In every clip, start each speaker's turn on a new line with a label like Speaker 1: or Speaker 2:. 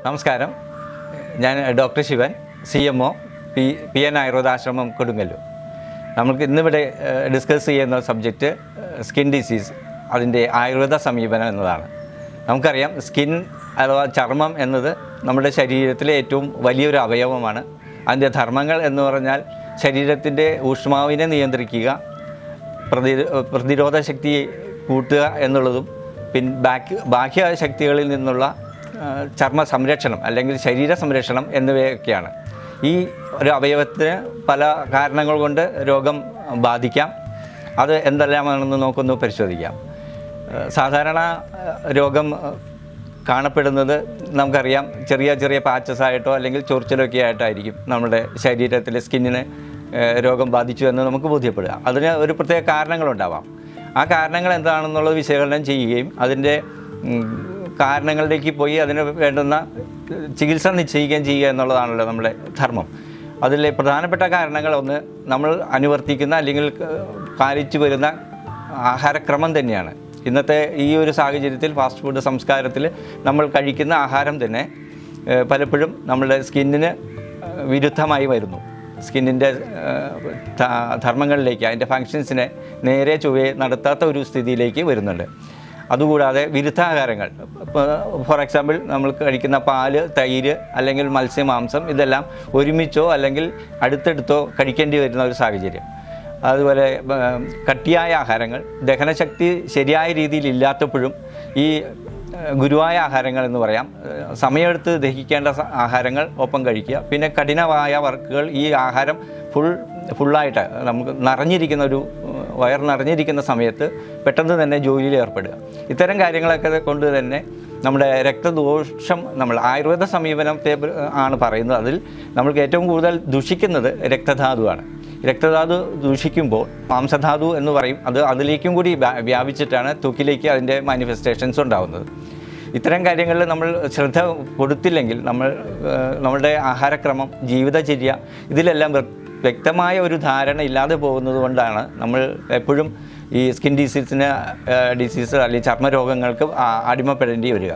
Speaker 1: നമസ്കാരം. ഞാൻ doctor Shivan, CMO, PN Ayurvedashramam Kodungallur. നമുക്ക് ഇന്നിവിടെ ഡിസ്കസ് ചെയ്യുന്ന സബ്ജക്റ്റ് സ്കിൻ ഡിസീസ്, അതിൻ്റെ ആയുർവേദ സമീപനം എന്നതാണ്. നമുക്കറിയാം, സ്കിൻ അഥവാ ചർമ്മം എന്നത് നമ്മുടെ ശരീരത്തിലെ ഏറ്റവും വലിയൊരു അവയവമാണ്. അതിൻ്റെ ധർമ്മങ്ങൾ എന്ന് പറഞ്ഞാൽ ശരീരത്തിൻ്റെ ഊഷ്മാവിനെ നിയന്ത്രിക്കുക, പ്രതിരോധ ശക്തി കൂട്ടുക എന്നുള്ളതും, ബാഹ്യ ശക്തികളിൽ നിന്നുള്ള ചർമ്മ സംരക്ഷണം അല്ലെങ്കിൽ ശരീര സംരക്ഷണം എന്നിവയൊക്കെയാണ്. ഈ ഒരു അവയവത്തിന് പല കാരണങ്ങൾ കൊണ്ട് രോഗം ബാധിക്കാം. അത് എന്തെല്ലാമാണെന്ന് നമുക്കൊന്ന് പരിശോധിക്കാം. സാധാരണ രോഗം കാണപ്പെടുന്നത് നമുക്കറിയാം, ചെറിയ ചെറിയ പാച്ചസ് ആയിട്ടോ അല്ലെങ്കിൽ ചൊറിച്ചിലൊക്കെ ആയിട്ടായിരിക്കും നമ്മുടെ ശരീരത്തിലെ സ്കിന്നിന് രോഗം ബാധിച്ചു എന്ന് നമുക്ക് ബോധ്യപ്പെടുക. അതിന് ഒരു പ്രത്യേക കാരണങ്ങളുണ്ടാവാം. ആ കാരണങ്ങൾ എന്താണെന്നുള്ളത് വിശകലനം ചെയ്യുകയും അതിൻ്റെ കാരണങ്ങളിലേക്ക് പോയി അതിന് വേണ്ടുന്ന ചികിത്സ നിശ്ചയിക്കുകയും ചെയ്യുക എന്നുള്ളതാണല്ലോ നമ്മുടെ ധർമ്മം. അതിലെ പ്രധാനപ്പെട്ട കാരണങ്ങളൊന്ന് നമ്മൾ അനുവർത്തിക്കുന്ന അല്ലെങ്കിൽ പാലിച്ചു വരുന്ന ആഹാരക്രമം തന്നെയാണ്. ഇന്നത്തെ ഈ ഒരു സാഹചര്യത്തിൽ ഫാസ്റ്റ് ഫുഡ് സംസ്കാരത്തിൽ നമ്മൾ കഴിക്കുന്ന ആഹാരം തന്നെ പലപ്പോഴും നമ്മളുടെ സ്കിന്നിന് വിരുദ്ധമായി വരുന്നു. സ്കിന്നിൻ്റെ ധർമ്മങ്ങളിലേക്ക്, അതിൻ്റെ ഫങ്ഷൻസിനെ നേരെ ചൊവ്വേ നടത്താത്ത ഒരു സ്ഥിതിയിലേക്ക് വരുന്നുണ്ട്. അതുകൂടാതെ വിരുദ്ധാഹാരങ്ങൾ, ഫോർ എക്സാമ്പിൾ നമ്മൾ കഴിക്കുന്ന പാല്, തൈര് അല്ലെങ്കിൽ മത്സ്യമാംസം, ഇതെല്ലാം ഒരുമിച്ചോ അല്ലെങ്കിൽ അടുത്തടുത്തോ കഴിക്കേണ്ടി വരുന്ന ഒരു സാഹചര്യം. അതുപോലെ കട്ടിയായ ആഹാരങ്ങൾ, ദഹനശക്തി ശരിയായ രീതിയിൽ ഇല്ലാത്തപ്പോഴും ഈ ഗുരുവായ ആഹാരങ്ങൾ എന്ന് പറയാം, സമയമെടുത്ത് ദഹിക്കേണ്ട ആഹാരങ്ങൾ ഒപ്പം കഴിക്കുക. പിന്നെ കഠിനമായ വർക്കുകൾ, ഈ ആഹാരം ഫുള്ളായിട്ട് നമുക്ക് നിറഞ്ഞിരിക്കുന്ന ഒരു വയർ നിറഞ്ഞിരിക്കുന്ന സമയത്ത് പെട്ടെന്ന് തന്നെ ജോലിയിൽ ഏർപ്പെടുക. ഇത്തരം കാര്യങ്ങളൊക്കെ കൊണ്ട് തന്നെ നമ്മുടെ രക്തദോഷം, നമ്മൾ ആയുർവേദ സമീപനത്തെ ആണ് പറയുന്നത്. അതിൽ നമ്മൾക്ക് ഏറ്റവും കൂടുതൽ ദുഷിക്കുന്നത് രക്തധാതുവാണ്. രക്തധാതു ദൂഷിക്കുമ്പോൾ മാംസധാതു എന്ന് പറയും, അതിലേക്കും കൂടി വ്യാപിച്ചിട്ടാണ് ത്വക്കിലേക്ക് അതിൻ്റെ മാനിഫെസ്റ്റേഷൻസ് ഉണ്ടാകുന്നത്. ഇത്തരം കാര്യങ്ങളിൽ നമ്മൾ ശ്രദ്ധ കൊടുത്തില്ലെങ്കിൽ നമ്മളുടെ ആഹാരക്രമം, ജീവിതചര്യ, ഇതിലെല്ലാം വ്യക്തമായ ഒരു ധാരണ ഇല്ലാതെ പോകുന്നത് കൊണ്ടാണ് നമ്മൾ എപ്പോഴും ഈ സ്കിൻ ഡിസീസ് അല്ലെങ്കിൽ ചർമ്മരോഗങ്ങൾക്ക് അടിമപ്പെടേണ്ടി വരിക.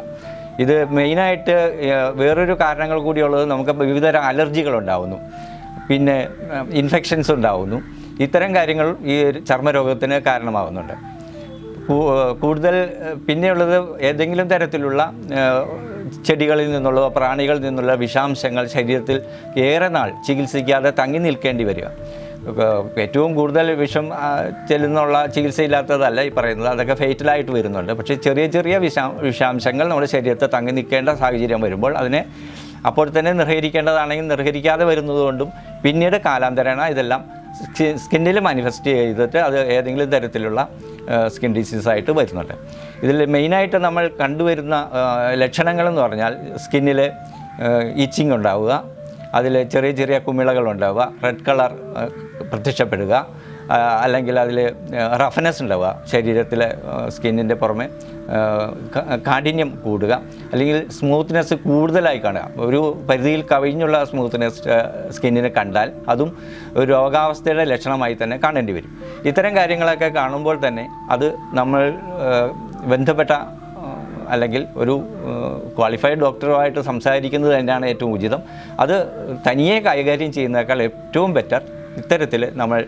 Speaker 1: ഇത് മെയിനായിട്ട് വേറൊരു കാരണങ്ങൾ കൂടിയുള്ളത്, നമുക്ക് വിവിധതരം അലർജികൾ ഉണ്ടാകുന്നു, പിന്നെ ഇൻഫെക്ഷൻസ് ഉണ്ടാകുന്നു. ഇത്തരം കാര്യങ്ങൾ ഈ ചർമ്മരോഗത്തിന് കാരണമാകുന്നുണ്ട്. കൂടുതൽ പിന്നെയുള്ളത് ഏതെങ്കിലും തരത്തിലുള്ള ചെടികളിൽ നിന്നുള്ള, പ്രാണികളിൽ നിന്നുള്ള വിഷാംശങ്ങൾ ശരീരത്തിൽ ഏറെ നാൾ ചികിത്സിക്കാതെ തങ്ങി നിൽക്കേണ്ടി വരിക. ഏറ്റവും കൂടുതൽ വിഷം ചെല്ലുന്നുള്ള ചികിത്സയില്ലാത്തതല്ല ഈ പറയുന്നത്, അതൊക്കെ ഫേറ്റലായിട്ട് വരുന്നുണ്ട്. പക്ഷേ ചെറിയ ചെറിയ വിഷാംശങ്ങൾ നമ്മുടെ ശരീരത്തിൽ തങ്ങി നിൽക്കേണ്ട സാഹചര്യം വരുമ്പോൾ അതിനെ അപ്പോൾ തന്നെ നിർഹരിക്കേണ്ടതാണെങ്കിൽ നിർഹരിക്കാതെ വരുന്നതുകൊണ്ടും പിന്നീട് കാലാന്തരേണ ഇതെല്ലാം സ്കിന്നിൽ മാനിഫെസ്റ്റ് ചെയ്തിട്ട് അത് ഏതെങ്കിലും തരത്തിലുള്ള സ്കിൻ ഡിസീസായിട്ട് വരുന്നുണ്ട്. ഇതിൽ മെയിനായിട്ട് നമ്മൾ കണ്ടുവരുന്ന ലക്ഷണങ്ങളെന്ന് പറഞ്ഞാൽ സ്കിന്നിൽ ഈച്ചിങ് ഉണ്ടാവുക, അതിൽ ചെറിയ ചെറിയ കുമിളകൾ ഉണ്ടാവുക, റെഡ് കളർ പ്രത്യക്ഷപ്പെടുക, അല്ലെങ്കിൽ അതിൽ റഫ്നെസ് ഉണ്ടാവുക, ശരീരത്തിലെ സ്കിന്നിൻ്റെ പുറമെ കാഠിന്യം കൂടുക, അല്ലെങ്കിൽ സ്മൂത്ത്നെസ് കൂടുതലായി കാണുക. ഒരു പരിധിയിൽ കവിഞ്ഞുള്ള സ്മൂത്ത്നെസ് സ്കിന്നിനെ കണ്ടാൽ അതും ഒരു രോഗാവസ്ഥയുടെ ലക്ഷണമായി തന്നെ കാണേണ്ടി വരും. ഇത്തരം കാര്യങ്ങളൊക്കെ കാണുമ്പോൾ തന്നെ അത് നമ്മൾ ബന്ധപ്പെട്ട അല്ലെങ്കിൽ ഒരു ക്വാളിഫൈഡ് ഡോക്ടറുമായിട്ട് സംസാരിക്കുന്നത് തന്നെയാണ് ഏറ്റവും ഉചിതം. അത് തനിയെ കൈകാര്യം ചെയ്യുന്നതിനേക്കാൾ ഏറ്റവും ബെറ്റർ ഇത്തരത്തിൽ നമ്മൾ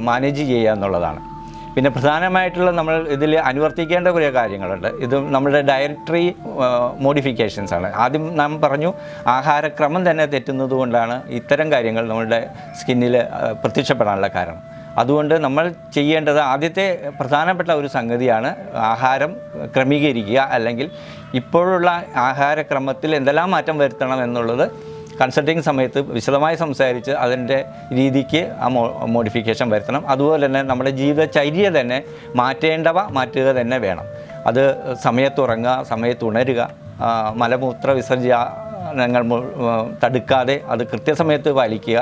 Speaker 1: മാനേജ് ചെയ്യുക എന്നുള്ളതാണ്. പിന്നെ പ്രധാനമായിട്ടുള്ള നമ്മൾ ഇതിൽ അനുവർത്തിക്കേണ്ട കുറേ കാര്യങ്ങളുണ്ട്. ഇത് നമ്മുടെ ഡയറ്ററി മോഡിഫിക്കേഷൻസാണ്. ആദ്യം നാം പറഞ്ഞു, ആഹാരക്രമം തന്നെ തെറ്റുന്നത് കൊണ്ടാണ് ഇത്തരം കാര്യങ്ങൾ നമ്മളുടെ സ്കിന്നിൽ പ്രത്യക്ഷപ്പെടാനുള്ള കാരണം. അതുകൊണ്ട് നമ്മൾ ചെയ്യേണ്ടത് ആദ്യത്തെ പ്രധാനപ്പെട്ട ഒരു സംഗതിയാണ് ആഹാരം ക്രമീകരിക്കുക, അല്ലെങ്കിൽ ഇപ്പോഴുള്ള ആഹാരക്രമത്തിൽ എന്തെല്ലാം മാറ്റം വരുത്തണം എന്നുള്ളത് കൺസൾട്ടിങ് സമയത്ത് വിശദമായി സംസാരിച്ച് അതിൻ്റെ രീതിക്ക് ആ മോഡിഫിക്കേഷൻ വരുത്തണം. അതുപോലെ തന്നെ നമ്മുടെ ജീവിതചര്യ തന്നെ മാറ്റുക തന്നെ വേണം. അത് സമയത്തുറങ്ങുക, സമയത്തുണരുക, മലമൂത്ര വിസർജനങ്ങൾ തടുക്കാതെ അത് കൃത്യസമയത്ത് പാലിക്കുക,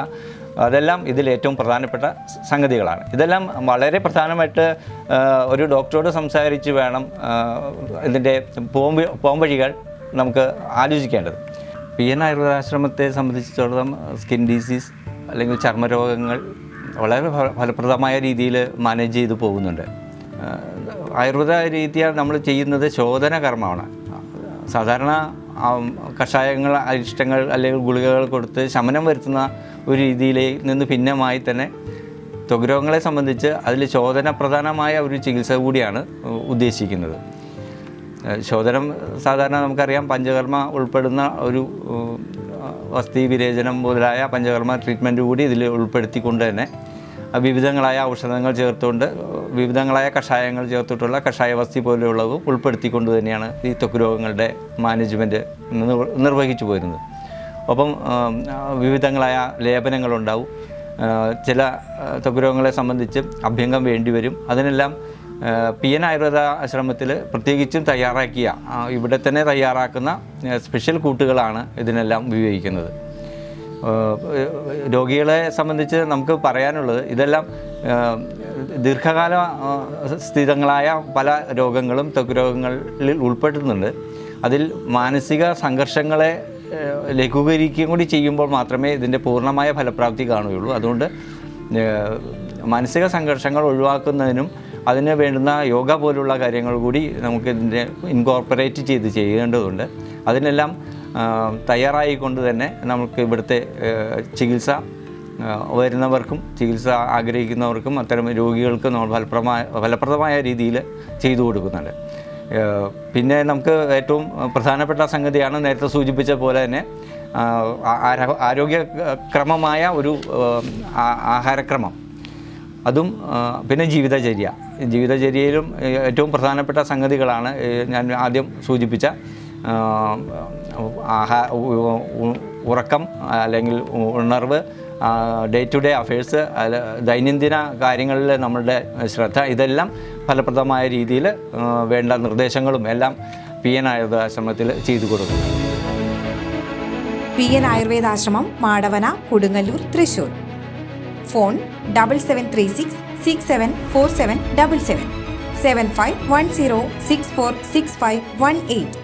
Speaker 1: അതെല്ലാം ഇതിലേറ്റവും പ്രധാനപ്പെട്ട സംഗതികളാണ്. ഇതെല്ലാം വളരെ പ്രധാനമായിട്ട് ഒരു ഡോക്ടറോട് സംസാരിച്ച് വേണം ഇതിൻ്റെ പോംവഴികൾ നമുക്ക് ആലോചിക്കേണ്ടത്. PN ആയുർവേദാശ്രമത്തെ സംബന്ധിച്ചിടത്തോളം സ്കിൻ ഡിസീസ് അല്ലെങ്കിൽ ചർമ്മരോഗങ്ങൾ വളരെ ഫലപ്രദമായ രീതിയിൽ മാനേജ് ചെയ്ത് പോകുന്നുണ്ട്. ആയുർവേദ രീതിയാണ് നമ്മൾ ചെയ്യുന്നത് ശോധന കർമ്മമാണ്. സാധാരണ കഷായങ്ങൾ, അരിഷ്ടങ്ങൾ അല്ലെങ്കിൽ ഗുളികകൾ കൊടുത്ത് ശമനം വരുത്തുന്ന ഒരു രീതിയിലേക്ക് നിന്ന് ഭിന്നമായി തന്നെ ത്വക്ക് രോഗങ്ങളെ സംബന്ധിച്ച് അതിൽ ശോധന പ്രധാനമായ ഒരു ചികിത്സ കൂടിയാണ് ഉദ്ദേശിക്കുന്നത്. ശോധനം സാധാരണ നമുക്കറിയാം പഞ്ചകർമ്മ ഉൾപ്പെടുന്ന ഒരു അസ്ഥി വിരേചനം മുതലായ പഞ്ചകർമ്മ ട്രീറ്റ്മെൻറ്റ് കൂടി ഇതിൽ ഉൾപ്പെടുത്തിക്കൊണ്ട് തന്നെ വിവിധങ്ങളായ ഔഷധങ്ങൾ ചേർത്തുകൊണ്ട് വിവിധങ്ങളായ കഷായങ്ങൾ ചേർത്തിട്ടുള്ള കഷായവസ്തി പോലെയുള്ളതും ഉൾപ്പെടുത്തിക്കൊണ്ട് തന്നെയാണ് ഈ ത്വക്ക് രോഗങ്ങളുടെ മാനേജ്മെൻറ്റ് നിർവഹിച്ചു പോരുന്നത്. ഒപ്പം വിവിധങ്ങളായ ലേപനങ്ങളുണ്ടാവും. ചില ത്വക്ക് രോഗങ്ങളെ സംബന്ധിച്ച് അഭ്യംഗം വേണ്ടിവരും. അതിനെല്ലാം PN ആയുർവേദ ആശ്രമത്തിൽ പ്രത്യേകിച്ചും തയ്യാറാക്കിയ ഇവിടെ തന്നെ തയ്യാറാക്കുന്ന സ്പെഷ്യൽ കൂട്ടുകളാണ് ഇതിനെല്ലാം ഉപയോഗിക്കുന്നത്. രോഗികളെ സംബന്ധിച്ച് നമുക്ക് പറയാനുള്ളത് ഇതെല്ലാം ദീർഘകാല സ്ഥിതങ്ങളായ പല രോഗങ്ങളും ത്വക്ക് രോഗങ്ങളിൽ ഉൾപ്പെടുന്നുണ്ട്. അതിൽ മാനസിക സംഘർഷങ്ങളെ ലഘൂകരിക്കുകയും കൂടി ചെയ്യുമ്പോൾ മാത്രമേ ഇതിൻ്റെ പൂർണ്ണമായ ഫലപ്രാപ്തി കാണുകയുള്ളൂ. അതുകൊണ്ട് മാനസിക സംഘർഷങ്ങൾ ഒഴിവാക്കുന്നതിനും അതിന് വേണ്ടുന്ന യോഗ പോലുള്ള കാര്യങ്ങൾ കൂടി നമുക്ക് ഇതിൻ്റെ ഇൻകോർപ്പറേറ്റ് ചെയ്ത് ചെയ്യേണ്ടതുണ്ട്. അതിനെല്ലാം തയ്യാറായിക്കൊണ്ട് തന്നെ നമുക്ക് ഇവിടുത്തെ ചികിത്സ വരുന്നവർക്കും ചികിത്സ ആഗ്രഹിക്കുന്നവർക്കും അത്തരം രോഗികൾക്കും നമ്മൾ ഫലപ്രദമായ രീതിയിൽ ചെയ്തു കൊടുക്കുന്നുണ്ട്. പിന്നെ നമുക്ക് ഏറ്റവും പ്രധാനപ്പെട്ട സംഗതിയാണ് നേരത്തെ സൂചിപ്പിച്ച പോലെ തന്നെ ആരോഗ്യക്രമമായ ഒരു ആഹാരക്രമം, അതും പിന്നെ ജീവിതചര്യയിലും ഏറ്റവും പ്രധാനപ്പെട്ട സംഗതികളാണ് ഞാൻ ആദ്യം സൂചിപ്പിച്ച ഉറക്കം അല്ലെങ്കിൽ ഉണർവ്, ഡേ ടു ഡേ അഫയേഴ്സ്, ദൈനംദിന കാര്യങ്ങളിൽ നമ്മളുടെ ശ്രദ്ധ, ഇതെല്ലാം ഫലപ്രദമായ രീതിയിൽ വേണ്ട നിർദ്ദേശങ്ങളും എല്ലാം PN ആയുർവേദാശ്രമത്തിൽ ചെയ്തു കൊടുക്കുന്നു.
Speaker 2: PN ആയുർവേദാശ്രമം, മാടവന, കൊടുങ്ങല്ലൂർ, തൃശ്ശൂർ. ഫോൺ 7736 674777 7510646518.